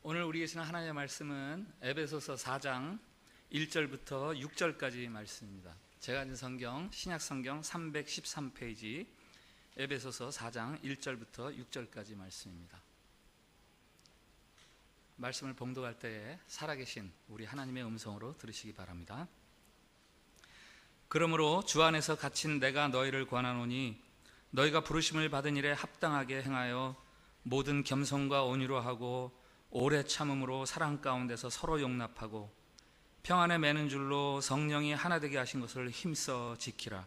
오늘 우리 계시는 하나님의 말씀은 에베소서 4장 1절부터 6절까지 말씀입니다. 제가 가진 성경 신약성경 313페이지 에베소서 4장 1절부터 6절까지 말씀입니다. 말씀을 봉독할 때에 살아계신 우리 하나님의 음성으로 들으시기 바랍니다. 그러므로 주 안에서 갇힌 내가 너희를 권하노니 너희가 부르심을 받은 일에 합당하게 행하여 모든 겸손과 온유로 하고 오래 참음으로 사랑 가운데서 서로 용납하고 평안에 매는 줄로 성령이 하나 되게 하신 것을 힘써 지키라.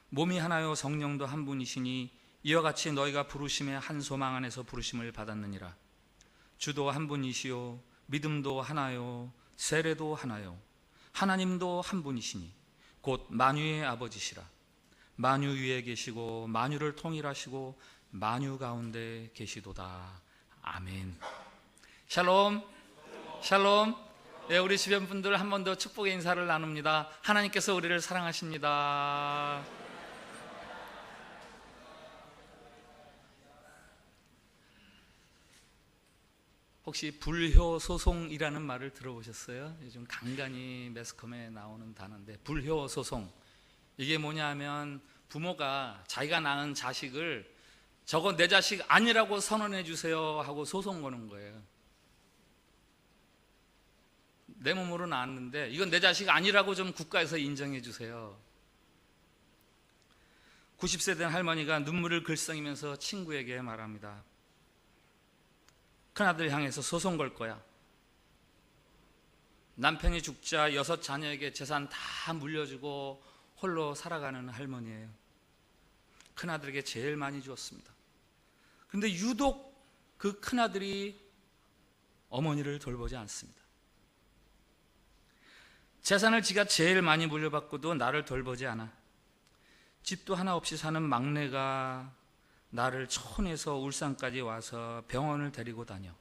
몸이 하나요 성령도 한 분이시니 이와 같이 너희가 부르심의 한 소망 안에서 부르심을 받았느니라. 주도 한 분이시요 믿음도 하나요 세례도 하나요 하나님도 한 분이시니 곧 만유의 아버지시라. 만유 위에 계시고 만유를 통일하시고 만유 가운데 계시도다. 아멘. 샬롬, 샬롬. 네, 우리 주변 분들 한 번 더 축복의 인사를 나눕니다. 하나님께서 우리를 사랑하십니다. 혹시 불효소송이라는 말을 들어보셨어요? 요즘 간간히 매스컴에 나오는 단어인데, 불효소송. 이게 뭐냐 하면 부모가 자기가 낳은 자식을 저거 내 자식 아니라고 선언해 주세요 하고 소송 거는 거예요. 내 몸으로 낳았는데 이건 내 자식 아니라고 좀 국가에서 인정해 주세요. 90세 된 할머니가 눈물을 글썽이면서 친구에게 말합니다. 큰아들 향해서 소송 걸 거야. 남편이 죽자 6 자녀에게 재산 다 물려주고 홀로 살아가는 할머니예요. 큰아들에게 제일 많이 주었습니다. 그런데 유독 그 큰아들이 어머니를 돌보지 않습니다. 재산을 지가 제일 많이 물려받고도 나를 돌보지 않아. 집도 하나 없이 사는 막내가 나를 촌에서 울산까지 와서 병원을 데리고 다녀.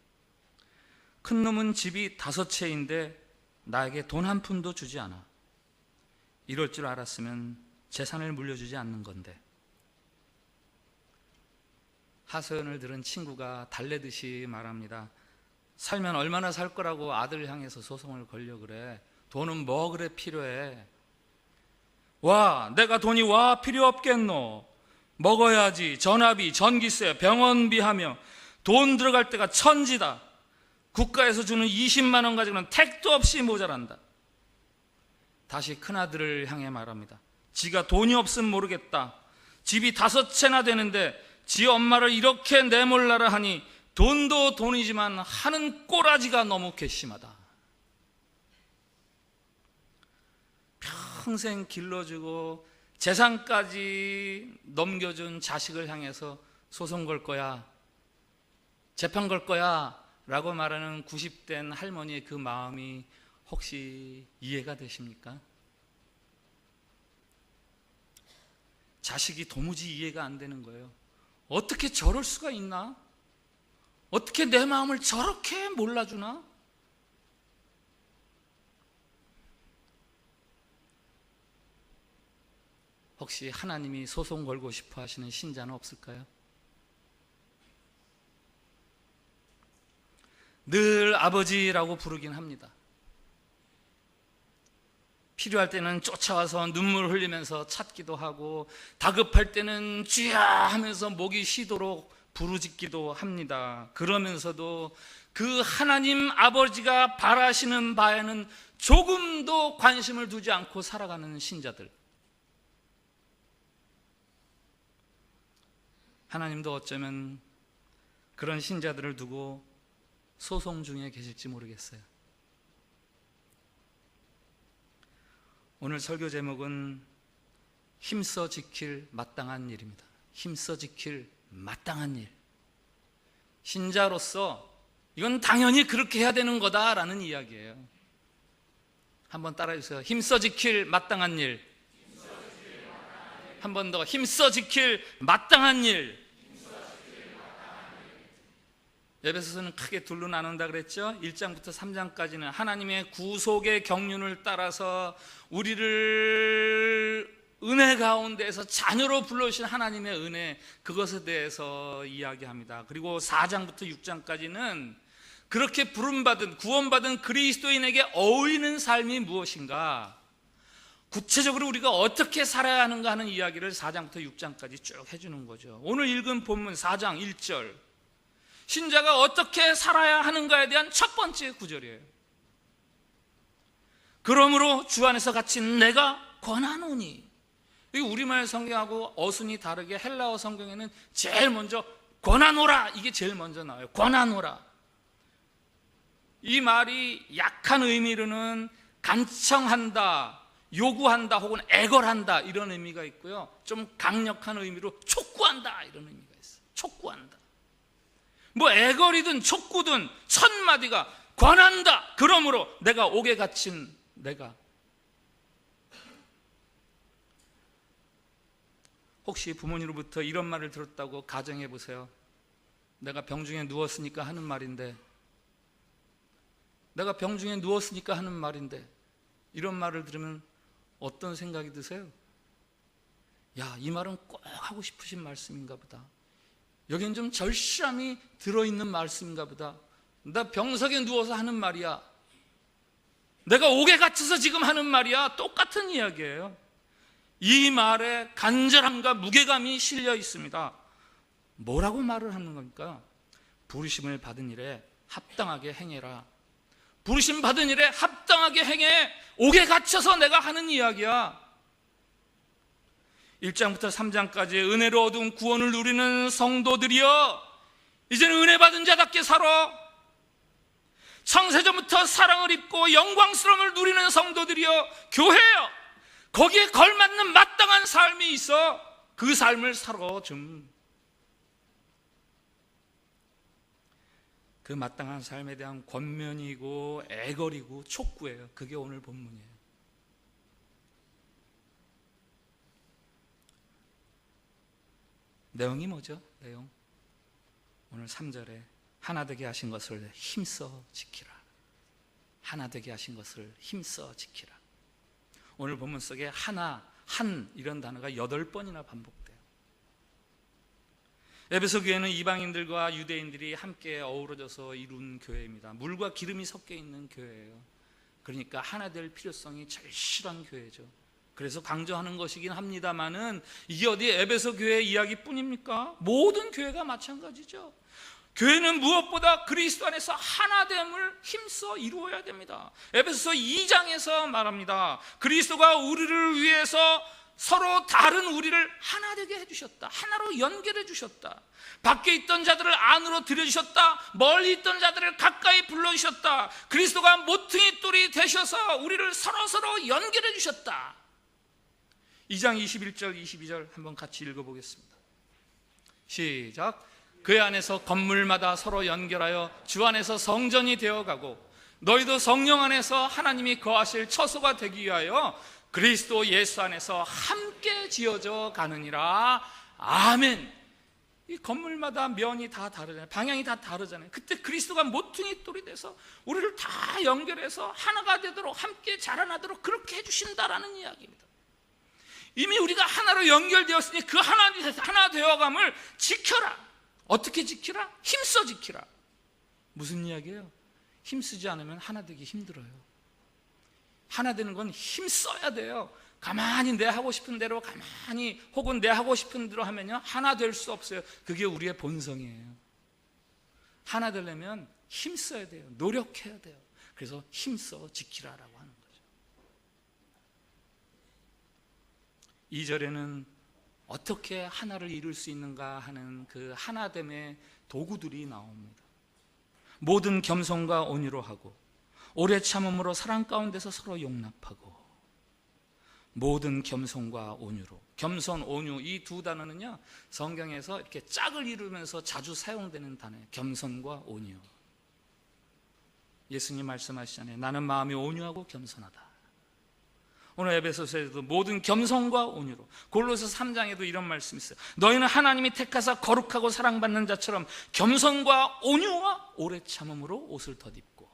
큰 놈은 집이 5채인데 나에게 돈 한 푼도 주지 않아. 이럴 줄 알았으면 재산을 물려주지 않는 건데. 하소연을 들은 친구가 달래듯이 말합니다. 살면 얼마나 살 거라고 아들 향해서 소송을 걸려 그래. 돈은 뭐 그래 필요해. 와, 내가 돈이 와 필요 없겠노. 먹어야지. 전화비, 전기세, 병원비 하며 돈 들어갈 때가 천지다. 국가에서 주는 20만 원 가지고는 택도 없이 모자란다. 다시 큰아들을 향해 말합니다. 지가 돈이 없으면 모르겠다. 집이 5채나 되는데 지 엄마를 이렇게 내몰라라 하니 돈도 돈이지만 하는 꼬라지가 너무 괘씸하다. 평생 길러주고 재산까지 넘겨준 자식을 향해서 소송 걸 거야, 재판 걸 거야 라고 말하는 90된 할머니의 그 마음이 혹시 이해가 되십니까? 자식이 도무지 이해가 안 되는 거예요. 어떻게 저럴 수가 있나? 어떻게 내 마음을 저렇게 몰라주나? 혹시 하나님이 소송 걸고 싶어 하시는 신자는 없을까요? 늘 아버지라고 부르긴 합니다. 필요할 때는 쫓아와서 눈물 흘리면서 찾기도 하고 다급할 때는 주야 하면서 목이 쉬도록 부르짖기도 합니다. 그러면서도 그 하나님 아버지가 바라시는 바에는 조금도 관심을 두지 않고 살아가는 신자들. 하나님도 어쩌면 그런 신자들을 두고 소송 중에 계실지 모르겠어요. 오늘 설교 제목은 힘써 지킬 마땅한 일입니다. 힘써 지킬 마땅한 일. 신자로서 이건 당연히 그렇게 해야 되는 거다라는 이야기예요. 한번 따라해 주세요. 힘써 지킬 마땅한 일. 한 번 더. 힘써 지킬 마땅한 일. 에베소서는 크게 둘로 나눈다 그랬죠. 1장부터 3장까지는 하나님의 구속의 경륜을 따라서 우리를 은혜 가운데에서 자녀로 불러주신 하나님의 은혜, 그것에 대해서 이야기합니다. 그리고 4장부터 6장까지는 그렇게 부름받은, 구원받은 그리스도인에게 어울리는 삶이 무엇인가? 구체적으로 우리가 어떻게 살아야 하는가 하는 이야기를 4장부터 6장까지 쭉 해주는 거죠. 오늘 읽은 본문 4장 1절, 신자가 어떻게 살아야 하는가에 대한 첫 번째 구절이에요. 그러므로 주 안에서 갇힌 내가 권하노니. 이 우리말 성경하고 어순이 다르게 헬라어 성경에는 제일 먼저 권하노라, 이게 제일 먼저 나와요. 권하노라. 이 말이 약한 의미로는 간청한다, 요구한다, 혹은 애걸한다, 이런 의미가 있고요. 좀 강력한 의미로 촉구한다, 이런 의미가 있어요. 촉구한다. 뭐 애걸이든 촉구든 첫 마디가 권한다. 그러므로 내가 옥에 갇힌 내가. 혹시 부모님으로부터 이런 말을 들었다고 가정해 보세요. 내가 병중에 누웠으니까 하는 말인데, 내가 병중에 누웠으니까 하는 말인데, 이런 말을 들으면 어떤 생각이 드세요? 야, 이 말은 꼭 하고 싶으신 말씀인가 보다. 여긴 좀 절실함이 들어있는 말씀인가 보다. 나 병석에 누워서 하는 말이야, 내가 옥에 갇혀서 지금 하는 말이야. 똑같은 이야기예요. 이 말에 간절함과 무게감이 실려 있습니다. 뭐라고 말을 하는 겁니까? 부르심을 받은 일에 합당하게 행해라. 부르심 받은 일에 합당하게 행해. 옥에 갇혀서 내가 하는 이야기야. 1장부터 3장까지 은혜로 얻은 구원을 누리는 성도들이여, 이제는 은혜 받은 자답게 살아. 창세전부터 사랑을 입고 영광스러움을 누리는 성도들이여, 교회여, 거기에 걸맞는 마땅한 삶이 있어. 그 삶을 살아 좀. 그 마땅한 삶에 대한 권면이고 애걸이고 촉구예요. 그게 오늘 본문이에요. 내용이 뭐죠? 내용 오늘 3절에 하나 되게 하신 것을 힘써 지키라. 하나 되게 하신 것을 힘써 지키라. 오늘 본문 속에 하나, 한 이런 단어가 8번이나 반복돼요. 에베소 교회는 이방인들과 유대인들이 함께 어우러져서 이룬 교회입니다. 물과 기름이 섞여 있는 교회예요. 그러니까 하나 될 필요성이 절실한 교회죠. 그래서 강조하는 것이긴 합니다만은 이게 어디 에베소 교회 이야기뿐입니까? 모든 교회가 마찬가지죠. 교회는 무엇보다 그리스도 안에서 하나됨을 힘써 이루어야 됩니다. 에베소서 2장에서 말합니다. 그리스도가 우리를 위해서 서로 다른 우리를 하나 되게 해주셨다. 하나로 연결해 주셨다. 밖에 있던 자들을 안으로 들여주셨다. 멀리 있던 자들을 가까이 불러주셨다. 그리스도가 모퉁이 돌이 되셔서 우리를 서로 연결해 주셨다. 2장 21절 22절 한번 같이 읽어보겠습니다. 시작. 그 안에서 건물마다 서로 연결하여 주 안에서 성전이 되어가고 너희도 성령 안에서 하나님이 거하실 처소가 되기 위하여 그리스도 예수 안에서 함께 지어져 가느니라. 아멘. 이 건물마다 면이 다 다르잖아요. 방향이 다 다르잖아요. 그때 그리스도가 모퉁이 돌이 돼서 우리를 다 연결해서 하나가 되도록, 함께 자라나도록 그렇게 해주신다라는 이야기입니다. 이미 우리가 하나로 연결되었으니 그 하나 되어감을 지켜라. 어떻게 지키라? 힘써 지키라. 무슨 이야기예요? 힘쓰지 않으면 하나 되기 힘들어요. 하나 되는 건 힘써야 돼요. 가만히 내 하고 싶은 대로 가만히 혹은 내 하고 싶은 대로 하면요, 하나 될 수 없어요. 그게 우리의 본성이에요. 하나 되려면 힘써야 돼요. 노력해야 돼요. 그래서 힘써 지키라라고 하는 거죠. 2절에는 어떻게 하나를 이룰 수 있는가 하는 그 하나됨의 도구들이 나옵니다. 모든 겸손과 온유로 하고 오래 참음으로 사랑 가운데서 서로 용납하고. 모든 겸손과 온유로. 겸손, 온유 이 두 단어는요, 성경에서 이렇게 짝을 이루면서 자주 사용되는 단어예요. 겸손과 온유. 예수님 말씀하시잖아요. 나는 마음이 온유하고 겸손하다. 오늘 에베소서에도 모든 겸손과 온유로. 골로새 3장에도 이런 말씀이 있어요. 너희는 하나님이 택하사 거룩하고 사랑받는 자처럼 겸손과 온유와 오래 참음으로 옷을 덧입고.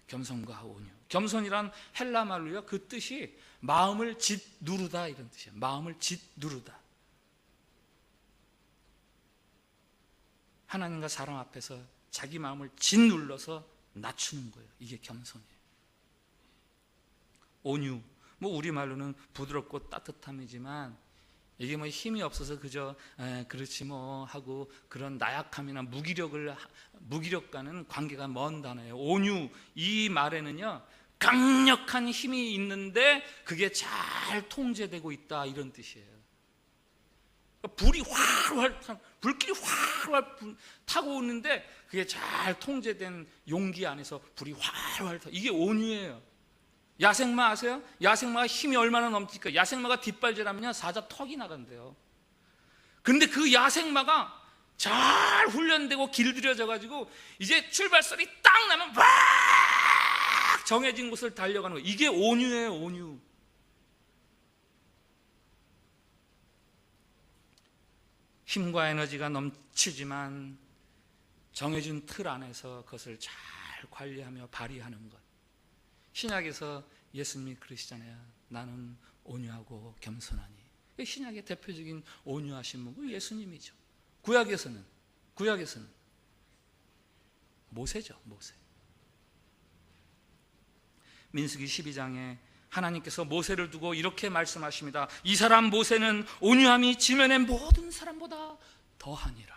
겸손과 온유. 겸손이란 헬라 말로요, 그 뜻이 마음을 짓누르다 이런 뜻이에요. 마음을 짓누르다. 하나님과 사람 앞에서 자기 마음을 짓눌러서 낮추는 거예요. 이게 겸손이에요. 온유, 뭐 우리말로는 부드럽고 따뜻함이지만 이게 뭐 힘이 없어서 그저 그렇지 뭐 하고 그런 나약함이나 무기력과는 관계가 먼 단어예요. 온유, 이 말에는요 강력한 힘이 있는데 그게 잘 통제되고 있다, 이런 뜻이에요. 불이 활활, 불길이 활활 타고 오는데 그게 잘 통제된 용기 안에서 불이 활활 타. 이게 온유예요. 야생마 아세요? 야생마가 힘이 얼마나 넘치니까 야생마가 뒷발질하면 사자 턱이 나간대요. 근데 그 야생마가 잘 훈련되고 길들여져 가지고 이제 출발선이 딱 나면 막 정해진 곳을 달려가는 거예요. 이게 온유예요, 온유. 힘과 에너지가 넘치지만 정해진 틀 안에서 그것을 잘 관리하며 발휘하는 것. 신약에서 예수님이 그러시잖아요. 나는 온유하고 겸손하니. 신약의 대표적인 온유하신 분은 예수님이죠. 구약에서는 모세죠, 모세. 민수기 12장에 하나님께서 모세를 두고 이렇게 말씀하십니다. 이 사람 모세는 온유함이 지면의 모든 사람보다 더하니라.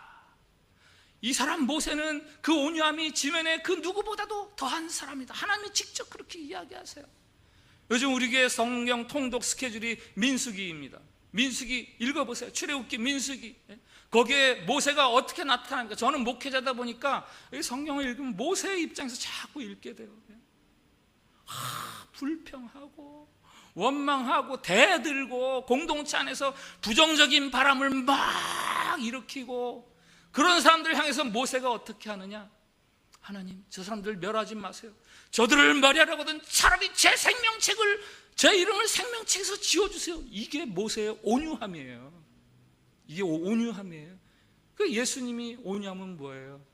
이 사람 모세는 그 온유함이 지면의 그 누구보다도 더한 사람이다. 하나님이 직접 그렇게 이야기하세요. 요즘 우리 교회 성경 통독 스케줄이 민수기입니다. 민수기 읽어보세요. 출애굽기, 민수기. 거기에 모세가 어떻게 나타납니까? 저는 목회자다 보니까 성경을 읽으면 모세의 입장에서 자꾸 읽게 돼요. 불평하고 원망하고 대들고 공동체 안에서 부정적인 바람을 막 일으키고, 그런 사람들을 향해서 모세가 어떻게 하느냐? 하나님, 저 사람들 멸하지 마세요. 저들을 멸하려거든 차라리 제 생명책을, 제 이름을 생명책에서 지워주세요. 이게 모세의 온유함이에요. 이게 온유함이에요. 그 예수님이 온유함은 뭐예요?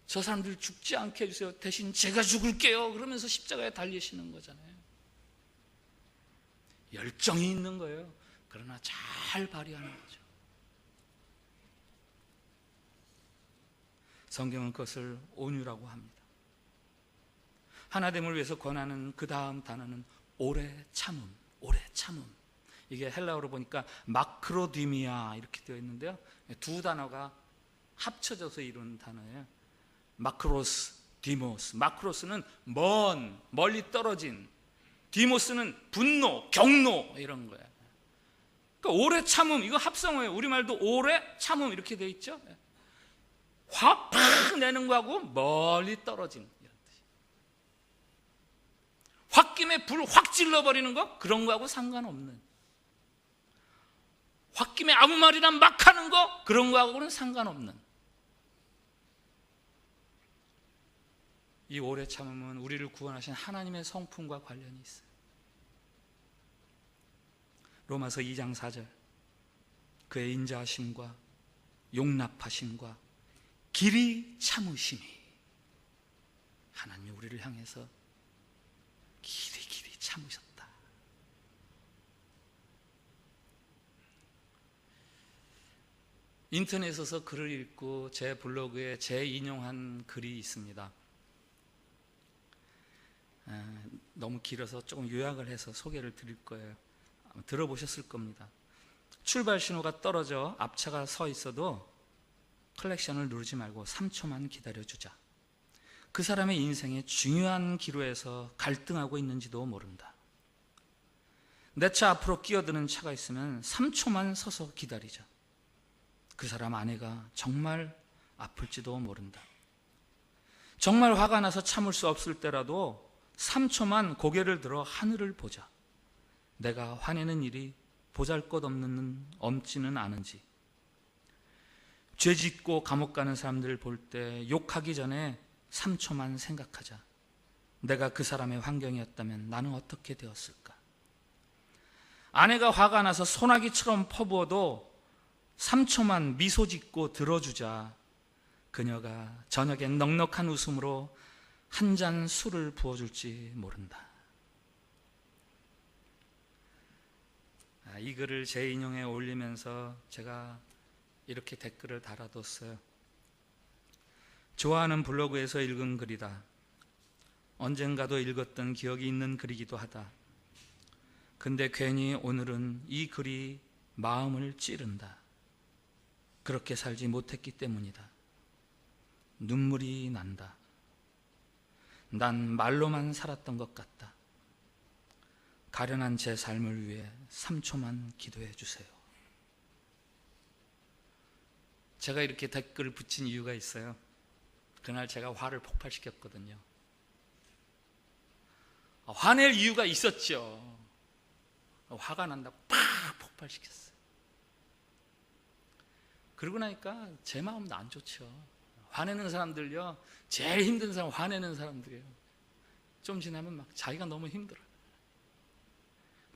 저 사람들 죽지 않게 해주세요. 대신 제가 죽을게요. 그러면서 십자가에 달리시는 거잖아요. 열정이 있는 거예요. 그러나 잘 발휘하는 거죠. 성경은 그것을 온유라고 합니다. 하나됨을 위해서 권하는 그 다음 단어는 오래 참음. 오래 참음. 이게 헬라어로 보니까 마크로디미아 이렇게 되어 있는데요, 두 단어가 합쳐져서 이룬 단어예요. 마크로스, 디모스. 마크로스는 멀리 떨어진, 디모스는 분노, 경노, 이런 거예요. 그러니까 오래 참음, 이거 합성어예요. 우리말도 오래 참음 이렇게 되어 있죠. 화 팍 내는 거하고 멀리 떨어진 이런 뜻이에요. 홧김에 불 확 질러버리는 거, 그런 거하고 상관없는, 홧김에 아무 말이나 막 하는 거, 그런 거하고는 상관없는, 이 오래 참음은 우리를 구원하신 하나님의 성품과 관련이 있어요. 로마서 2장 4절, 그의 인자하심과 용납하심과 길이 참으심이, 하나님이 우리를 향해서 길이 참으셨다. 인터넷에서 글을 읽고 제 블로그에 재인용한 글이 있습니다. 너무 길어서 조금 요약을 해서 소개를 드릴 거예요. 들어보셨을 겁니다. 출발 신호가 떨어져 앞차가 서 있어도 클렉션을 누르지 말고 3초만 기다려주자. 그 사람의 인생의 중요한 기로에서 갈등하고 있는지도 모른다. 내 차 앞으로 끼어드는 차가 있으면 3초만 서서 기다리자. 그 사람 아내가 정말 아플지도 모른다. 정말 화가 나서 참을 수 없을 때라도 3초만 고개를 들어 하늘을 보자. 내가 화내는 일이 보잘것없지는 않은지. 죄 짓고 감옥 가는 사람들 볼 때 욕하기 전에 3초만 생각하자. 내가 그 사람의 환경이었다면 나는 어떻게 되었을까? 아내가 화가 나서 소나기처럼 퍼부어도 3초만 미소 짓고 들어주자. 그녀가 저녁엔 넉넉한 웃음으로 한 잔 술을 부어줄지 모른다. 이 글을 재인용해 올리면서 제가 이렇게 댓글을 달아뒀어요. 좋아하는 블로그에서 읽은 글이다. 언젠가도 읽었던 기억이 있는 글이기도 하다. 근데 괜히 오늘은 이 글이 마음을 찌른다. 그렇게 살지 못했기 때문이다. 눈물이 난다. 난 말로만 살았던 것 같다. 가련한 제 삶을 위해 3초만 기도해 주세요. 제가 이렇게 댓글을 붙인 이유가 있어요. 그날 제가 화를 폭발시켰거든요. 화낼 이유가 있었죠. 화가 난다고 팍 폭발시켰어요. 그러고 나니까 제 마음도 안 좋죠. 화내는 사람들요, 제일 힘든 사람 화내는 사람들이에요. 좀 지나면 막 자기가 너무 힘들어요.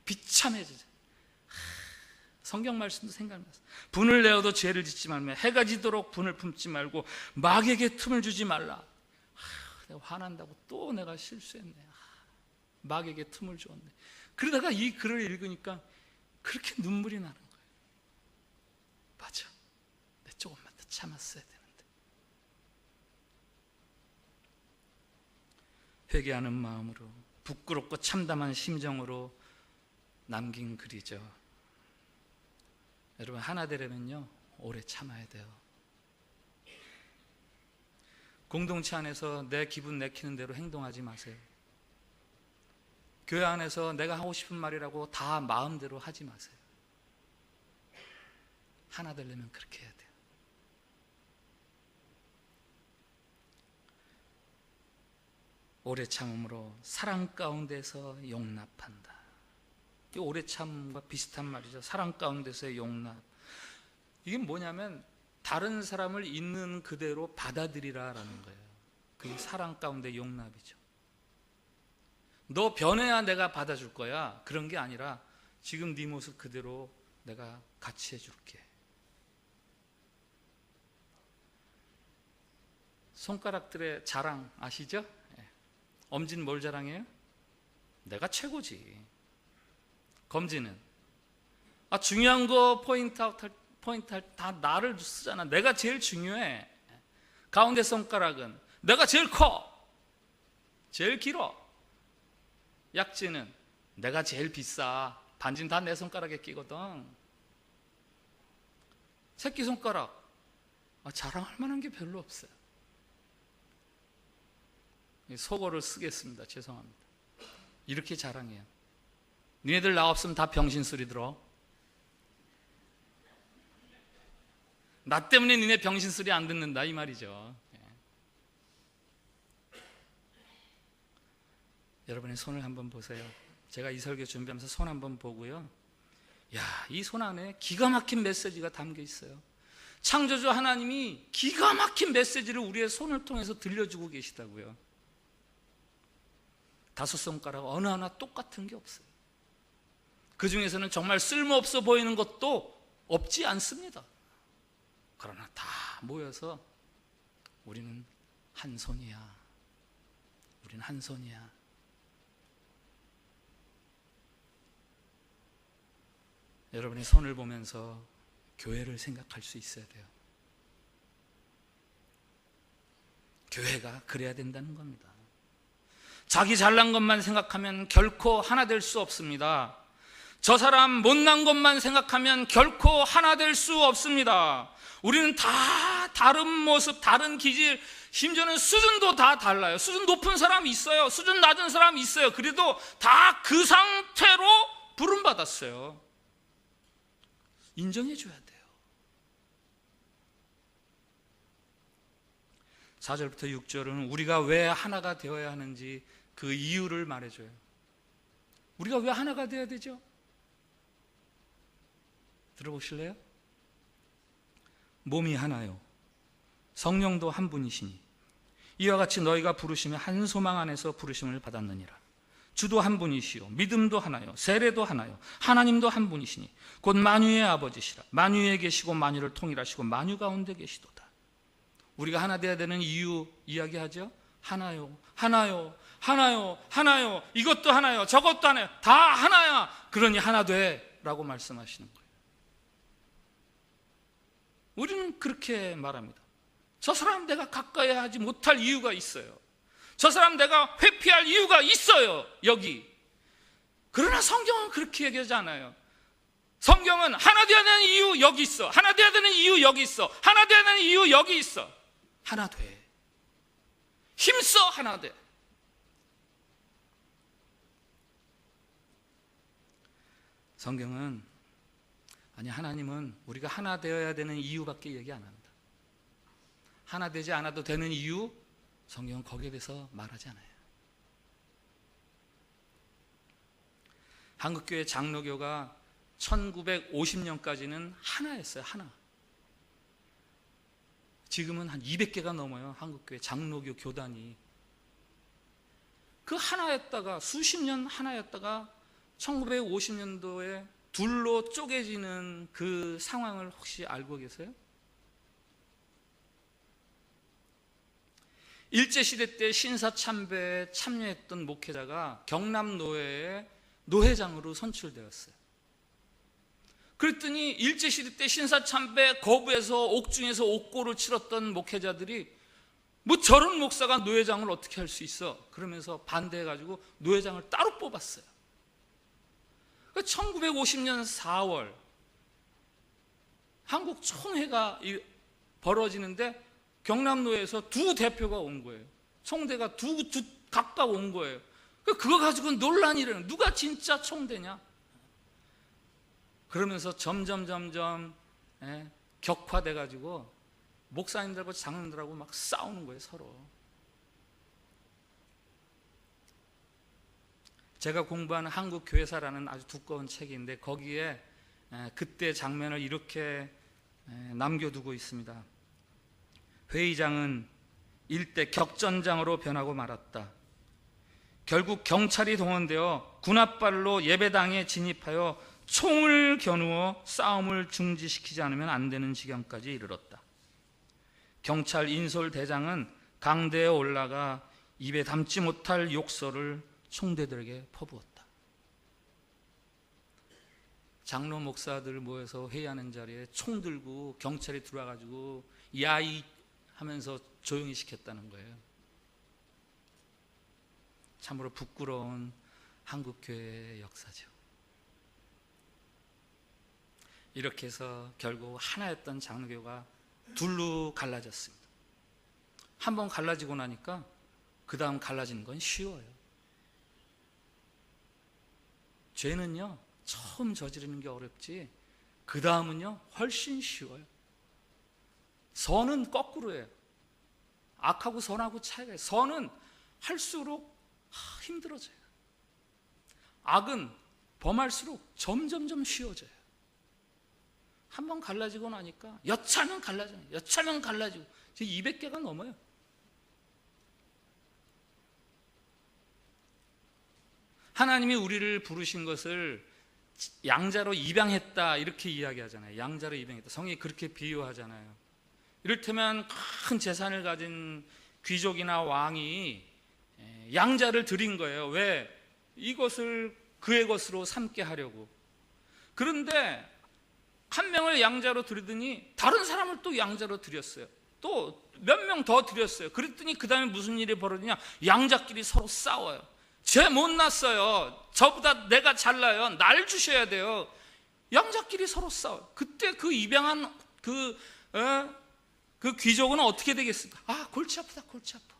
비참해지죠. 성경 말씀도 생각나서 분을 내어도 죄를 짓지 말며 해가 지도록 분을 품지 말고 마귀에게 틈을 주지 말라. 내가 화난다고 또 내가 실수했네. 마귀에게 틈을 주었네. 그러다가 이 글을 읽으니까 그렇게 눈물이 나는 거예요. 맞아, 내 조금만 더 참았어야 되는데. 회개하는 마음으로 부끄럽고 참담한 심정으로 남긴 글이죠. 여러분, 하나 되려면요 오래 참아야 돼요. 공동체 안에서 내 기분 내키는 대로 행동하지 마세요. 교회 안에서 내가 하고 싶은 말이라고 다 마음대로 하지 마세요. 하나 되려면 그렇게 해야 돼요. 오래 참음으로 사랑 가운데서 용납한다. 이 오래 참음과 비슷한 말이죠. 사랑 가운데서의 용납. 이게 뭐냐면 다른 사람을 있는 그대로 받아들이라라는 거예요. 그게 사랑 가운데 용납이죠. 너 변해야 내가 받아줄 거야, 그런 게 아니라 지금 네 모습 그대로 내가 같이 해줄게. 손가락들의 자랑 아시죠? 엄지는 뭘 자랑해요? 내가 최고지. 검지는 중요한 거 포인트 할 다 나를 쓰잖아. 내가 제일 중요해. 가운데 손가락은 내가 제일 커, 제일 길어. 약지는 내가 제일 비싸. 반지는 다 내 손가락에 끼거든. 새끼손가락 자랑할 만한 게 별로 없어요. 속어를 쓰겠습니다. 죄송합니다. 이렇게 자랑해요. 니네들 나 없으면 다 병신소리 들어. 나 때문에 니네 병신소리 안 듣는다 이 말이죠. 여러분의 손을 한번 보세요. 제가 이 설교 준비하면서 손 한번 보고요, 이 손 안에 기가 막힌 메시지가 담겨 있어요. 창조주 하나님이 기가 막힌 메시지를 우리의 손을 통해서 들려주고 계시다고요. 5손가락 어느 하나 똑같은 게 없어요. 그 중에서는 정말 쓸모없어 보이는 것도 없지 않습니다. 그러나 다 모여서 우리는 한 손이야. 우리는 한 손이야. 여러분이 손을 보면서 교회를 생각할 수 있어야 돼요. 교회가 그래야 된다는 겁니다. 자기 잘난 것만 생각하면 결코 하나 될 수 없습니다. 저 사람 못난 것만 생각하면 결코 하나 될 수 없습니다. 우리는 다 다른 모습, 다른 기질, 심지어는 수준도 다 달라요. 수준 높은 사람이 있어요. 수준 낮은 사람이 있어요. 그래도 다 그 상태로 부름받았어요. 인정해 줘야 돼요. 4절부터 6절은 우리가 왜 하나가 되어야 하는지 그 이유를 말해줘요. 우리가 왜 하나가 되어야 되죠? 들어보실래요? 몸이 하나요, 성령도 한 분이시니 이와 같이 너희가 부르심에 한 소망 안에서 부르심을 받았느니라. 주도 한 분이시요 믿음도 하나요 세례도 하나요 하나님도 한 분이시니 곧 만유의 아버지시라. 만유에 계시고 만유를 통일하시고 만유 가운데 계시도다. 우리가 하나 되어야 되는 이유 이야기하죠. 하나요, 하나요, 하나요, 하나요. 이것도 하나요, 저것도 하나요. 다 하나야. 그러니 하나 돼 라고 말씀하시는 거예요. 우리는 그렇게 말합니다. 저 사람 내가 가까이 하지 못할 이유가 있어요. 저 사람 내가 회피할 이유가 있어요, 여기. 그러나 성경은 그렇게 얘기하지 않아요. 성경은 하나 되어야 되는 이유 여기 있어, 하나 되어야 되는 이유 여기 있어, 하나 되어야 되는 이유 여기 있어. 하나 돼. 힘써 하나 돼. 성경은, 아니 하나님은 우리가 하나 되어야 되는 이유밖에 얘기 안 합니다. 하나 되지 않아도 되는 이유, 성경은 거기에 대해서 말하지 않아요. 한국교회 장로교가 1950년까지는 하나였어요. 하나. 지금은 한 200개가 넘어요. 한국교회 장로교 교단이. 그 하나였다가 수십 년 하나였다가 1950년도에 둘로 쪼개지는 그 상황을 혹시 알고 계세요? 일제시대 때 신사참배에 참여했던 목회자가 경남노회의 노회장으로 선출되었어요. 그랬더니 일제시대 때 신사참배 거부해서 옥중에서 옥고를 치렀던 목회자들이 뭐 저런 목사가 노회장을 어떻게 할 수 있어? 그러면서 반대해가지고 노회장을 따로 뽑았어요. 1950년 4월 한국 총회가 벌어지는데 경남노회에서 두 대표가 온 거예요. 총대가 두 각각 온 거예요. 그거 가지고 논란이 일어나요. 누가 진짜 총대냐? 그러면서 점점 격화돼 가지고 목사님들하고 장로들하고 막 싸우는 거예요, 서로. 제가 공부하는 한국교회사라는 아주 두꺼운 책인데 거기에 그때 장면을 이렇게 남겨두고 있습니다. 회의장은 일대 격전장으로 변하고 말았다. 결국 경찰이 동원되어 군홧발로 예배당에 진입하여 총을 겨누어 싸움을 중지시키지 않으면 안 되는 지경까지 이르렀다. 경찰 인솔대장은 강대에 올라가 입에 담지 못할 욕설을 총대들에게 퍼부었다. 장로 목사들 모여서 회의하는 자리에 총 들고 경찰이 들어와가지고 야이 하면서 조용히 시켰다는 거예요. 참으로 부끄러운 한국교회의 역사죠. 이렇게 해서 결국 하나였던 장로교가 둘로 갈라졌습니다. 한번 갈라지고 나니까 그 다음 갈라지는 건 쉬워요. 죄는요 처음 저지르는 게 어렵지 그 다음은요 훨씬 쉬워요. 선은 거꾸로예요. 악하고 선하고 차이가 있어요. 선은 할수록 힘들어져요. 악은 범할수록 점점 쉬워져요. 한번 갈라지고 나니까 여차하면 갈라져요. 여차하면 갈라지고 지금 200개가 넘어요. 하나님이 우리를 부르신 것을 양자로 입양했다 이렇게 이야기하잖아요. 양자로 입양했다. 성경이 그렇게 비유하잖아요. 이를테면 큰 재산을 가진 귀족이나 왕이 양자를 드린 거예요. 왜? 이것을 그의 것으로 삼게 하려고. 그런데 한 명을 양자로 드리더니 다른 사람을 또 양자로 드렸어요. 또 몇 명 더 드렸어요. 그랬더니 그 다음에 무슨 일이 벌어지냐? 양자끼리 서로 싸워요. 쟤 못났어요. 저보다 내가 잘나요. 날 주셔야 돼요. 양자끼리 서로 싸워요. 그때 그 입양한 그 귀족은 어떻게 되겠습니까? 아, 골치 아프다, 골치 아파.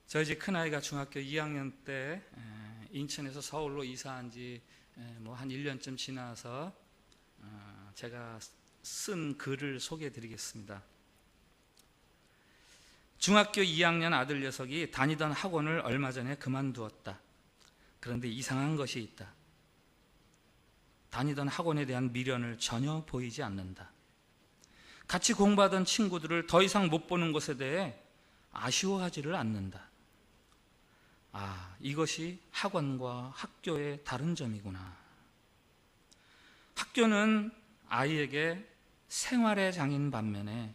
저희 집 큰아이가 중학교 2학년 때 인천에서 서울로 이사한 지 뭐 한 1년쯤 지나서 제가 쓴 글을 소개해 드리겠습니다. 중학교 2학년 아들 녀석이 다니던 학원을 얼마 전에 그만두었다. 그런데 이상한 것이 있다. 다니던 학원에 대한 미련을 전혀 보이지 않는다. 같이 공부하던 친구들을 더 이상 못 보는 것에 대해 아쉬워하지를 않는다. 아, 이것이 학원과 학교의 다른 점이구나. 학교는 아이에게 생활의 장인 반면에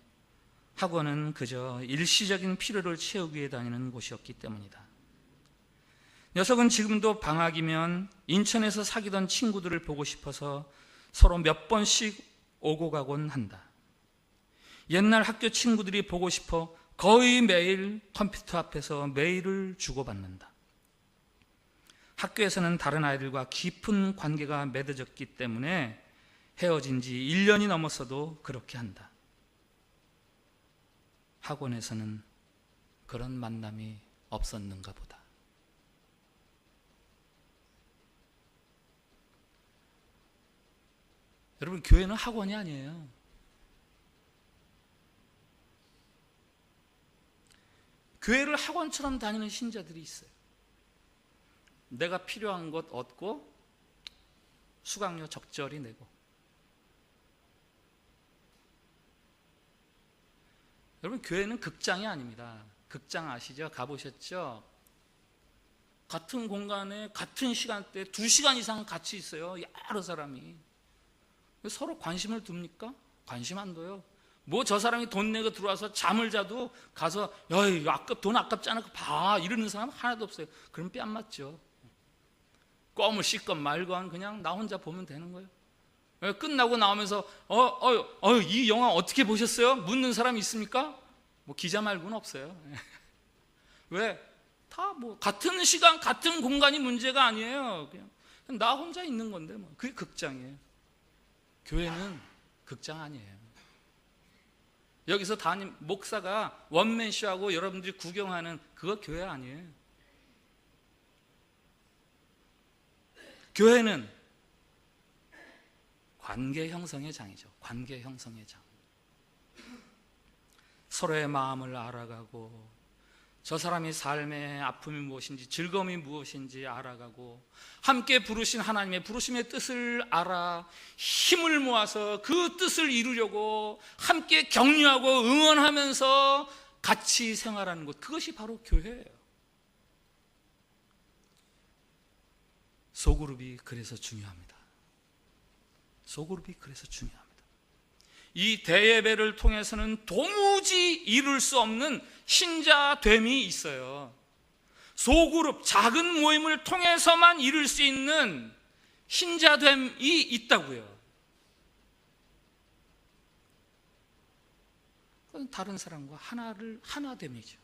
학원은 그저 일시적인 필요를 채우기 위해 다니는 곳이었기 때문이다. 녀석은 지금도 방학이면 인천에서 사귀던 친구들을 보고 싶어서 서로 몇 번씩 오고 가곤 한다. 옛날 학교 친구들이 보고 싶어 거의 매일 컴퓨터 앞에서 메일을 주고받는다. 학교에서는 다른 아이들과 깊은 관계가 맺어졌기 때문에 헤어진 지 1년이 넘었어도 그렇게 한다. 학원에서는 그런 만남이 없었는가 보다. 여러분, 교회는 학원이 아니에요. 교회를 학원처럼 다니는 신자들이 있어요. 내가 필요한 것 얻고 수강료 적절히 내고. 여러분, 교회는 극장이 아닙니다. 극장 아시죠? 가보셨죠? 같은 공간에 같은 시간대에 2시간 이상 같이 있어요. 여러 사람이. 서로 관심을 둡니까? 관심 안 둬요. 뭐 저 사람이 돈 내고 들어와서 잠을 자도 가서 야, 돈 아깝지 않아? 봐. 이러는 사람 하나도 없어요. 그럼 뺨 맞죠. 껌을 씻건 말건 그냥 나 혼자 보면 되는 거예요. 끝나고 나오면서 이 영화 어떻게 보셨어요? 묻는 사람이 있습니까? 뭐 기자 말고는 없어요. 왜? 다 뭐 같은 시간 같은 공간이 문제가 아니에요. 그냥 나 혼자 있는 건데 뭐. 그게 극장이에요. 교회는 극장 아니에요. 여기서 담임 목사가 원맨쇼하고 여러분들이 구경하는 그거 교회 아니에요. 교회는 관계 형성의 장이죠. 관계 형성의 장. 서로의 마음을 알아가고 저 사람의 삶의 아픔이 무엇인지 즐거움이 무엇인지 알아가고 함께 부르신 하나님의 부르심의 뜻을 알아 힘을 모아서 그 뜻을 이루려고 함께 격려하고 응원하면서 같이 생활하는 것, 그것이 바로 교회예요. 소그룹이 그래서 중요합니다. 소그룹이 그래서 중요합니다. 이 대예배를 통해서는 도무지 이룰 수 없는 신자됨이 있어요. 소그룹, 작은 모임을 통해서만 이룰 수 있는 신자됨이 있다고요. 그건 다른 사람과 하나됨이죠.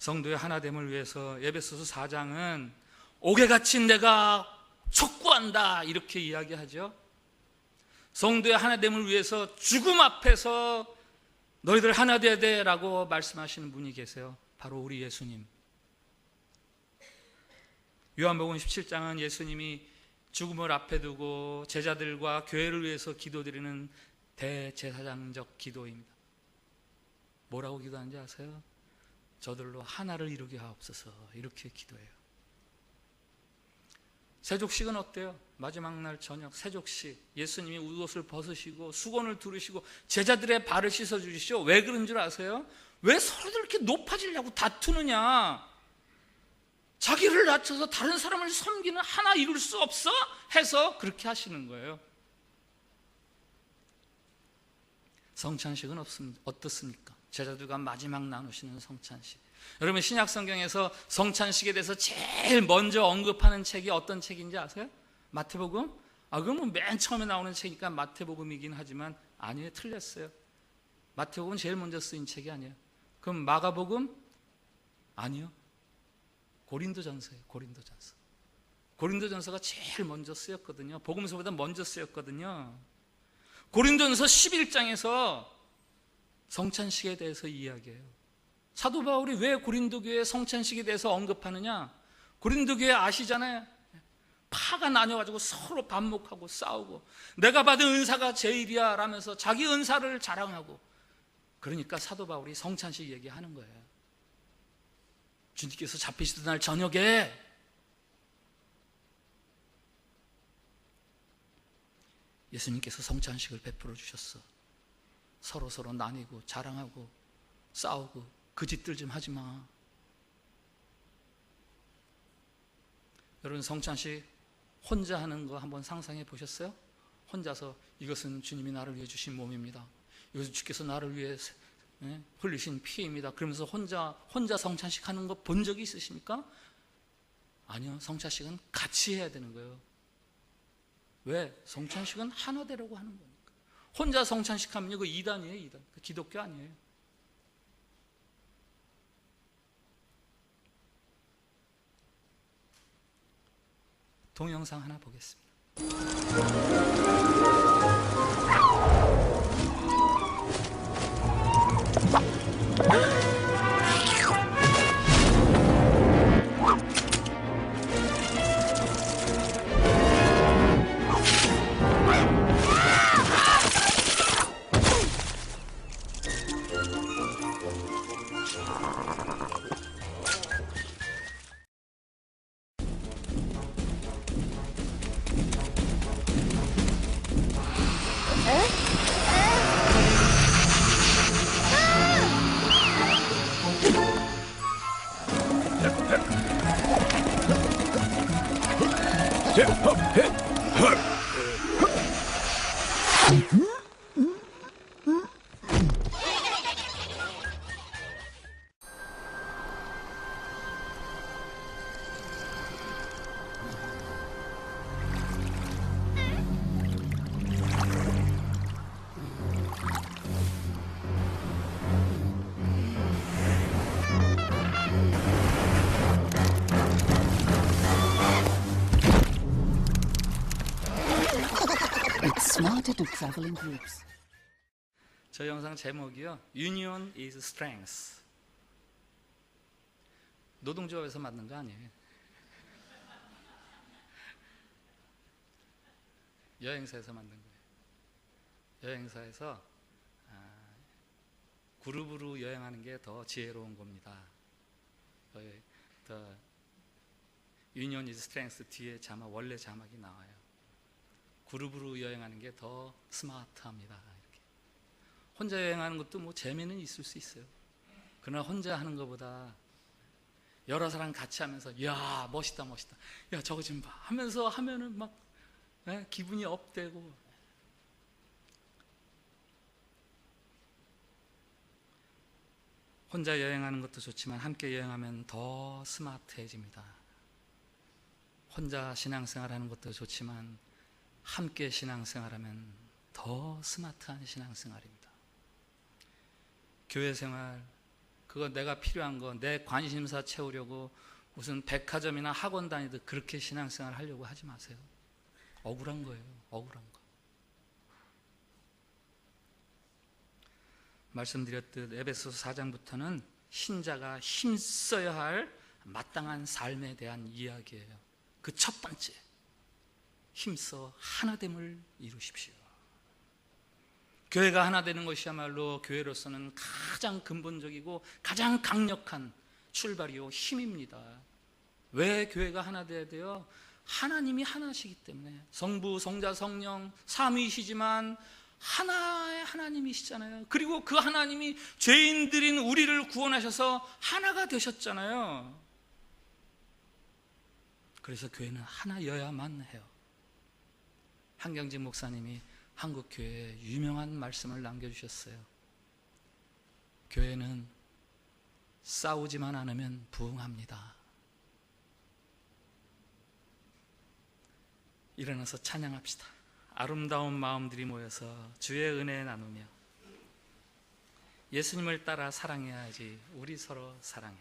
성도의 하나됨을 위해서 에베소서 4장은 옥에 갇힌 내가 촉구한다 이렇게 이야기하죠. 성도의 하나됨을 위해서 죽음 앞에서 너희들 하나 돼야 돼 라고 말씀하시는 분이 계세요. 바로 우리 예수님. 요한복음 17장은 예수님이 죽음을 앞에 두고 제자들과 교회를 위해서 기도드리는 대제사장적 기도입니다. 뭐라고 기도하는지 아세요? 저들로 하나를 이루게 하옵소서, 이렇게 기도해요. 세족식은 어때요? 마지막 날 저녁 세족식, 예수님이 옷을 벗으시고 수건을 두르시고 제자들의 발을 씻어주시죠. 왜 그런 줄 아세요? 왜 서로들 이렇게 높아지려고 다투느냐? 자기를 낮춰서 다른 사람을 섬기는 하나 이룰 수 없어? 해서 그렇게 하시는 거예요. 성찬식은 어떻습니까? 제자들과 마지막 나누시는 성찬식. 여러분, 신약 성경에서 성찬식에 대해서 제일 먼저 언급하는 책이 어떤 책인지 아세요? 마태복음? 그러면 맨 처음에 나오는 책이니까 마태복음이긴 하지만 아니에요. 틀렸어요. 마태복음은 제일 먼저 쓰인 책이 아니에요. 그럼 마가복음? 아니요. 고린도전서예요. 고린도전서. 고린도전서가 제일 먼저 쓰였거든요. 복음서보다 먼저 쓰였거든요. 고린도전서 11장에서 성찬식에 대해서 이야기해요. 사도 바울이 왜 고린도 교회 성찬식에 대해서 언급하느냐? 고린도 교회 아시잖아요. 파가 나뉘어가지고 서로 반목하고 싸우고 내가 받은 은사가 제일이야 라면서 자기 은사를 자랑하고, 그러니까 사도 바울이 성찬식 얘기하는 거예요. 주님께서 잡히시던 날 저녁에 예수님께서 성찬식을 베풀어 주셨어. 서로 나뉘고 자랑하고 싸우고 그 짓들 좀 하지 마. 여러분, 성찬식 혼자 하는 거 한번 상상해 보셨어요? 혼자서 이것은 주님이 나를 위해 주신 몸입니다. 이것은 주께서 나를 위해 흘리신 피입니다. 그러면서 혼자 성찬식 하는 거 본 적이 있으십니까? 아니요. 성찬식은 같이 해야 되는 거예요. 왜? 성찬식은 하나 되라고 하는 거니까. 혼자 성찬식 하면요, 그 이단이에요, 이단. 그 기독교 아니에요. 동영상 하나 보겠습니다. Smarter to travel in groups. 저 영상 제목이요, Union is Strength. 노동조합에서 만든 거 아니에요. 여행사에서 만든 거예요. 여행사에서 그룹으로 여행하는 게 더 지혜로운 겁니다. The Union is Strength 뒤에 자막, 원래 자막이 나와요. 그룹으로 여행하는 게 더 스마트합니다. 이렇게. 혼자 여행하는 것도 뭐 재미는 있을 수 있어요. 그러나 혼자 하는 것보다 여러 사람 같이 하면서 야 멋있다 멋있다, 야 저거 좀 봐 하면서 하면은 막 기분이 업되고. 혼자 여행하는 것도 좋지만 함께 여행하면 더 스마트해집니다. 혼자 신앙생활하는 것도 좋지만 함께 신앙생활하면 더 스마트한 신앙생활입니다. 교회 생활, 그거 내가 필요한 거, 내 관심사 채우려고 무슨 백화점이나 학원 다니듯 그렇게 신앙생활 하려고 하지 마세요. 억울한 거예요. 억울한 거. 말씀드렸듯 에베소서 4장부터는 신자가 힘써야 할 마땅한 삶에 대한 이야기예요. 그 첫 번째, 힘써 하나됨을 이루십시오. 교회가 하나 되는 것이야말로 교회로서는 가장 근본적이고 가장 강력한 출발이요 힘입니다. 왜 교회가 하나 돼야 돼요? 하나님이 하나시기 때문에. 성부, 성자, 성령 삼위이시지만 하나의 하나님이시잖아요. 그리고 그 하나님이 죄인들인 우리를 구원하셔서 하나가 되셨잖아요. 그래서 교회는 하나여야만 해요. 한경직 목사님이 한국교회에 유명한 말씀을 남겨주셨어요. 교회는 싸우지만 않으면 부흥합니다. 일어나서 찬양합시다. 아름다운 마음들이 모여서 주의 은혜 나누며 예수님을 따라 사랑해야지. 우리 서로 사랑해.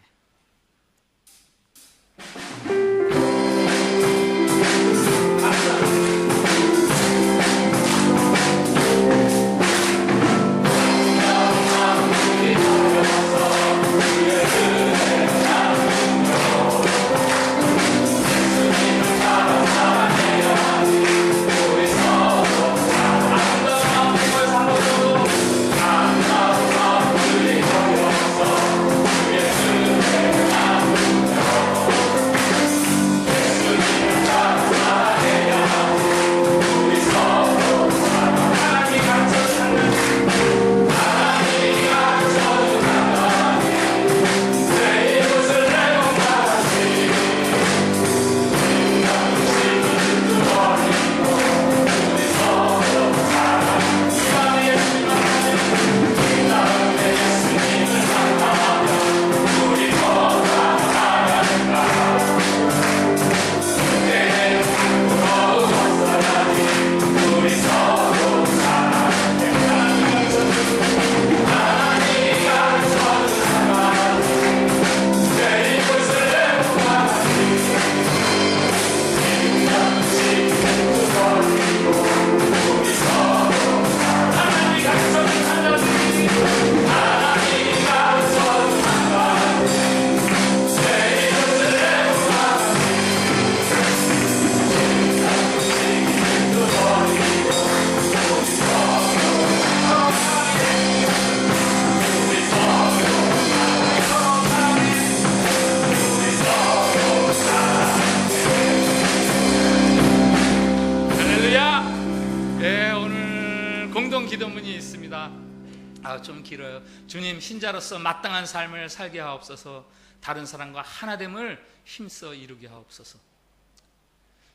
주님, 신자로서 마땅한 삶을 살게 하옵소서. 다른 사람과 하나됨을 힘써 이루게 하옵소서.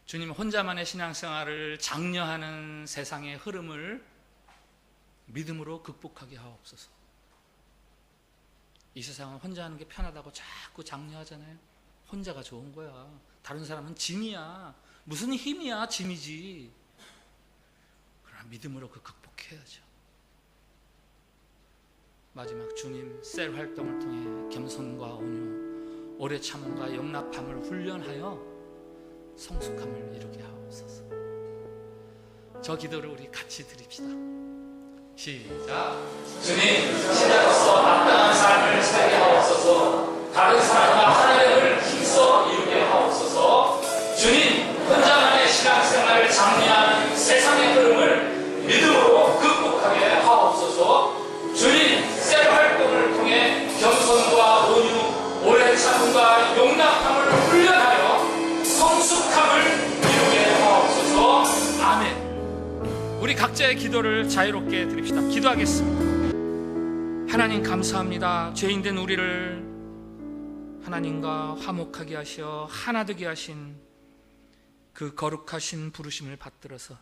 주님, 혼자만의 신앙생활을 장려하는 세상의 흐름을 믿음으로 극복하게 하옵소서. 이 세상은 혼자 하는 게 편하다고 자꾸 장려하잖아요. 혼자가 좋은 거야. 다른 사람은 짐이야. 무슨 힘이야, 짐이지. 그러나 믿음으로 그 극복해야죠. 마지막, 주님, 셀 활동을 통해 겸손과 온유, 오래 참음과 용납함을 훈련하여 성숙함을 이루게 하옵소서. 저 기도를 우리 같이 드립시다. 시작. 주님, 신자로서 마땅한 삶을 살게 하옵소서. 다른 사람과 하나됨을 힘써 이루게 하옵소서. 주님, 혼자만의 신앙생활을 장려하는 세상의 흐름을 믿음으로 극복하게 하옵소서. 주님, 셀 활동을 통해 겸손과 온유, 오래 참음과 용납함을 훈련하여 성숙함을 이루게 하옵소서. 아멘. 우리 각자의 기도를 자유롭게 드립시다. 기도하겠습니다. 하나님, 감사합니다. 죄인된 우리를 하나님과 화목하게 하시어 하나 되게 하신 그 거룩하신 부르심을 받들어서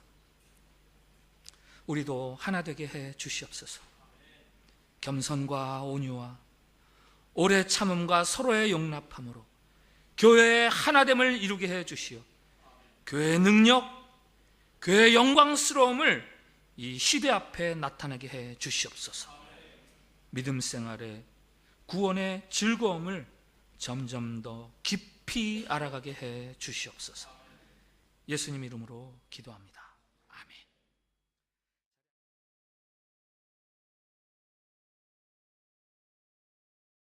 우리도 하나 되게 해 주시옵소서. 겸손과 온유와 오래 참음과 서로의 용납함으로 교회의 하나됨을 이루게 해 주시어 교회의 능력, 교회의 영광스러움을 이 시대 앞에 나타나게 해 주시옵소서. 믿음 생활의 구원의 즐거움을 점점 더 깊이 알아가게 해 주시옵소서. 예수님 이름으로 기도합니다.